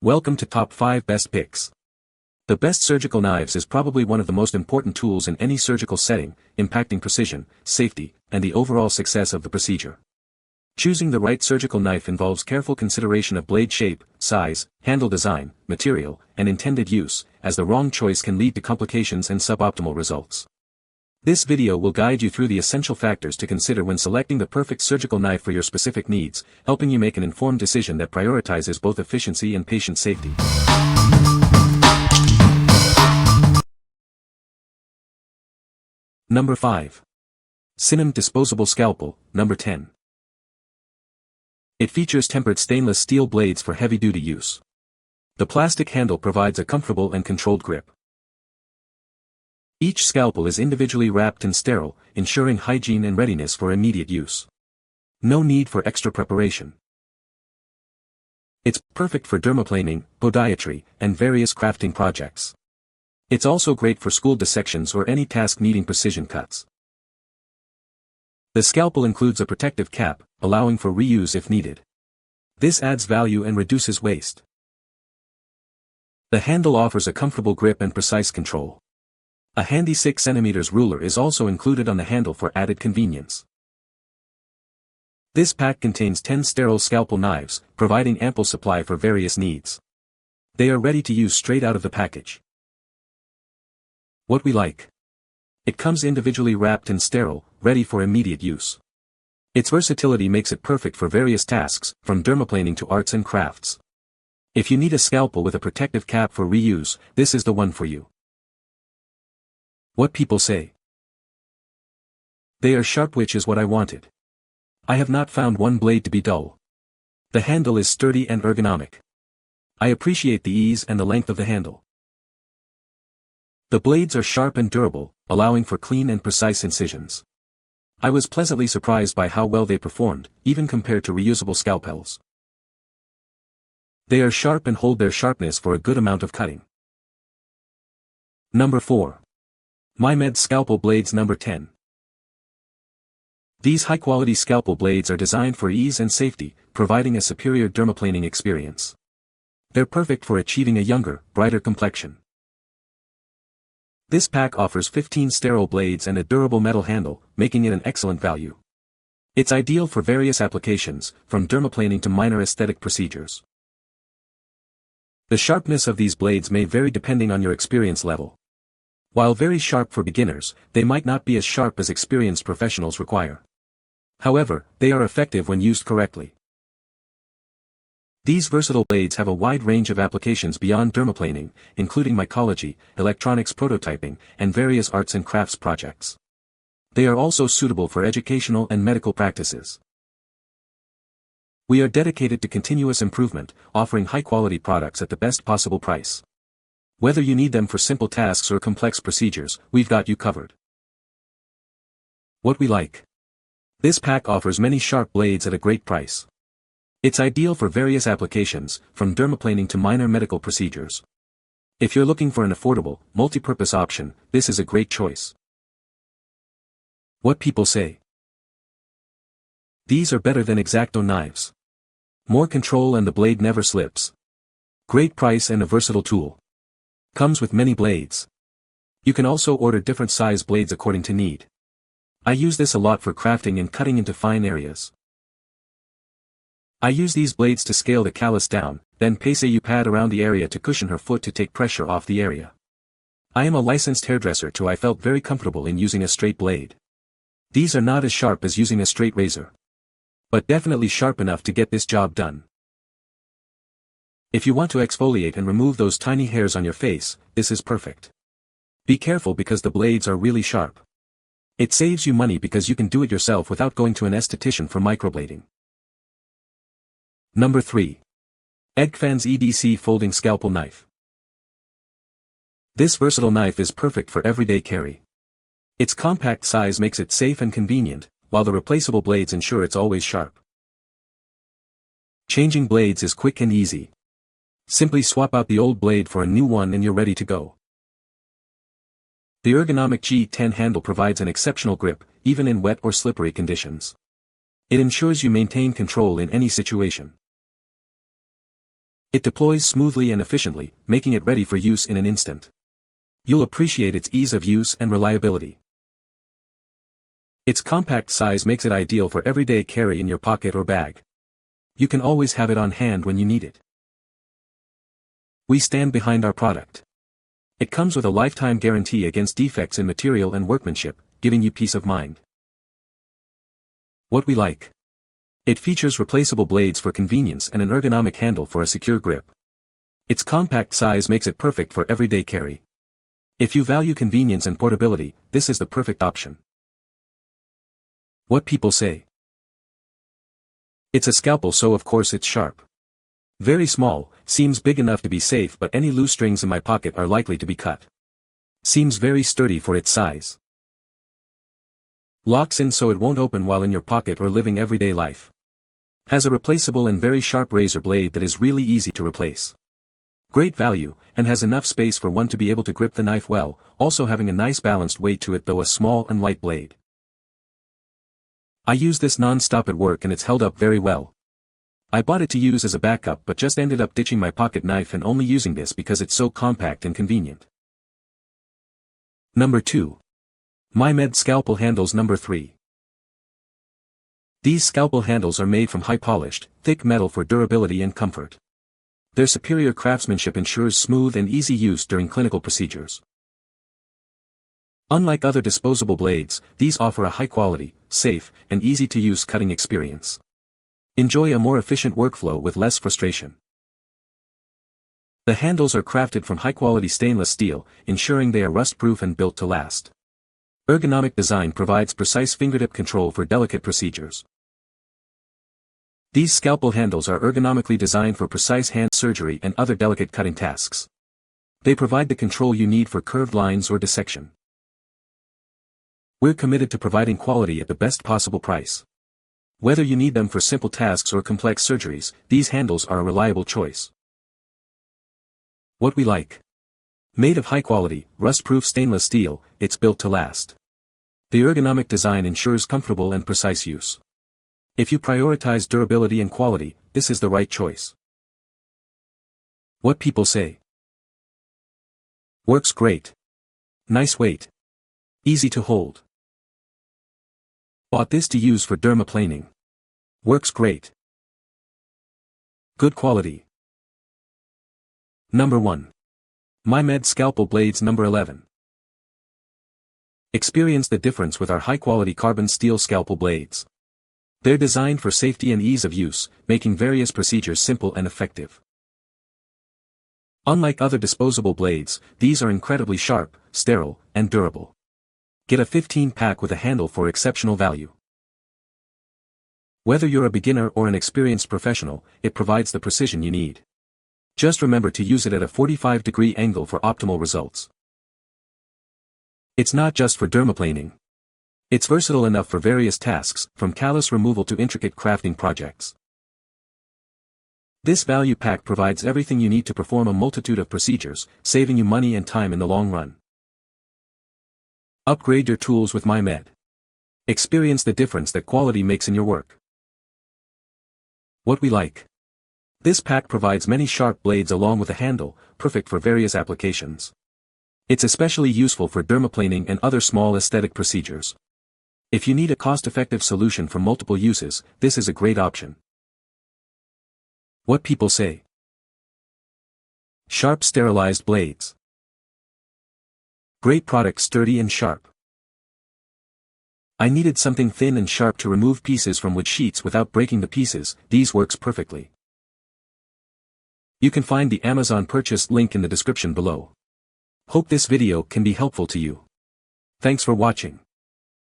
Welcome to Top 5 Best Picks. The best surgical knives is probably one of the most important tools in any surgical setting, impacting precision, safety, and the overall success of the procedure. Choosing the right surgical knife involves careful consideration of blade shape, size, handle design, material, and intended use, as the wrong choice can lead to complications and suboptimal results. This video will guide you through the essential factors to consider when selecting the perfect surgical knife for your specific needs, helping you make an informed decision that prioritizes both efficiency and patient safety. Number 5. Cynamed Disposable Scalpel, Number 10. It features tempered stainless steel blades for heavy-duty use. The plastic handle provides a comfortable and controlled grip. Each scalpel is individually wrapped and sterile, ensuring hygiene and readiness for immediate use. No need for extra preparation. It's perfect for dermaplaning, podiatry, and various crafting projects. It's also great for school dissections or any task needing precision cuts. The scalpel includes a protective cap, allowing for reuse if needed. This adds value and reduces waste. The handle offers a comfortable grip and precise control. A handy 6 cm ruler is also included on the handle for added convenience. This pack contains 10 sterile scalpel knives, providing ample supply for various needs. They are ready to use straight out of the package. What we like. It comes individually wrapped and sterile, ready for immediate use. Its versatility makes it perfect for various tasks, from dermaplaning to arts and crafts. If you need a scalpel with a protective cap for reuse, this is the one for you. What people say. They are sharp, which is what I wanted. I have not found one blade to be dull. The handle is sturdy and ergonomic. I appreciate the ease and the length of the handle. The blades are sharp and durable, allowing for clean and precise incisions. I was pleasantly surprised by how well they performed, even compared to reusable scalpels. They are sharp and hold their sharpness for a good amount of cutting. Number 4. MyMed Scalpel Blades. Number 10. These high-quality scalpel blades are designed for ease and safety, providing a superior dermaplaning experience. They're perfect for achieving a younger, brighter complexion. This pack offers 15 sterile blades and a durable metal handle, making it an excellent value. It's ideal for various applications, from dermaplaning to minor aesthetic procedures. The sharpness of these blades may vary depending on your experience level. While very sharp for beginners, they might not be as sharp as experienced professionals require. However, they are effective when used correctly. These versatile blades have a wide range of applications beyond dermaplaning, including mycology, electronics prototyping, and various arts and crafts projects. They are also suitable for educational and medical practices. We are dedicated to continuous improvement, offering high-quality products at the best possible price. Whether you need them for simple tasks or complex procedures, we've got you covered. What we like. This pack offers many sharp blades at a great price. It's ideal for various applications, from dermaplaning to minor medical procedures. If you're looking for an affordable, multi-purpose option, this is a great choice. What people say. These are better than X-Acto knives. More control and the blade never slips. Great price and a versatile tool. Comes with many blades. You can also order different size blades according to need. I use this a lot for crafting and cutting into fine areas. I use these blades to scale the callus down, then pace a pad around the area to cushion her foot to take pressure off the area. I am a licensed hairdresser, so I felt very comfortable in using a straight blade. These are not as sharp as using a straight razor, but definitely sharp enough to get this job done. If you want to exfoliate and remove those tiny hairs on your face, this is perfect. Be careful because the blades are really sharp. It saves you money because you can do it yourself without going to an esthetician for microblading. Number 3. EDCFANS EDC Folding Scalpel Knife. This versatile knife is perfect for everyday carry. Its compact size makes it safe and convenient, while the replaceable blades ensure it's always sharp. Changing blades is quick and easy. Simply swap out the old blade for a new one and you're ready to go. The ergonomic G10 handle provides an exceptional grip, even in wet or slippery conditions. It ensures you maintain control in any situation. It deploys smoothly and efficiently, making it ready for use in an instant. You'll appreciate its ease of use and reliability. Its compact size makes it ideal for everyday carry in your pocket or bag. You can always have it on hand when you need it. We stand behind our product. It comes with a lifetime guarantee against defects in material and workmanship, giving you peace of mind. What we like. It features replaceable blades for convenience and an ergonomic handle for a secure grip. Its compact size makes it perfect for everyday carry. If you value convenience and portability, this is the perfect option. What people say. It's a scalpel, so of course it's sharp. Very small, seems big enough to be safe, but any loose strings in my pocket are likely to be cut. Seems very sturdy for its size. Locks in so it won't open while in your pocket or living everyday life. Has a replaceable and very sharp razor blade that is really easy to replace. Great value, and has enough space for one to be able to grip the knife well, also having a nice balanced weight to it, though a small and light blade. I use this non-stop at work and it's held up very well. I bought it to use as a backup but just ended up ditching my pocket knife and only using this because it's so compact and convenient. Number 2. MyMed Scalpel Handles. Number 3. These scalpel handles are made from high-polished, thick metal for durability and comfort. Their superior craftsmanship ensures smooth and easy use during clinical procedures. Unlike other disposable blades, these offer a high-quality, safe, and easy-to-use cutting experience. Enjoy a more efficient workflow with less frustration. The handles are crafted from high-quality stainless steel, ensuring they are rust-proof and built to last. Ergonomic design provides precise fingertip control for delicate procedures. These scalpel handles are ergonomically designed for precise hand surgery and other delicate cutting tasks. They provide the control you need for curved lines or dissection. We're committed to providing quality at the best possible price. Whether you need them for simple tasks or complex surgeries, these handles are a reliable choice. What we like. Made of high-quality, rust-proof stainless steel, it's built to last. The ergonomic design ensures comfortable and precise use. If you prioritize durability and quality, this is the right choice. What people say. Works great. Nice weight. Easy to hold. Bought this to use for dermaplaning. Works great. Good quality. Number 1. MyMed Scalpel Blades. Number 11. Experience the difference with our high-quality carbon steel scalpel blades. They're designed for safety and ease of use, making various procedures simple and effective. Unlike other disposable blades, these are incredibly sharp, sterile, and durable. Get a 15-pack with a handle for exceptional value. Whether you're a beginner or an experienced professional, it provides the precision you need. Just remember to use it at a 45-degree angle for optimal results. It's not just for dermaplaning. It's versatile enough for various tasks, from callus removal to intricate crafting projects. This value pack provides everything you need to perform a multitude of procedures, saving you money and time in the long run. Upgrade your tools with MyMed. Experience the difference that quality makes in your work. What we like. This pack provides many sharp blades along with a handle, perfect for various applications. It's especially useful for dermaplaning and other small aesthetic procedures. If you need a cost-effective solution for multiple uses, this is a great option. What people say. Sharp sterilized blades. Great product, sturdy and sharp. I needed something thin and sharp to remove pieces from wood sheets without breaking the pieces. These works perfectly. You can find the Amazon purchase link in the description below. Hope this video can be helpful to you. Thanks for watching.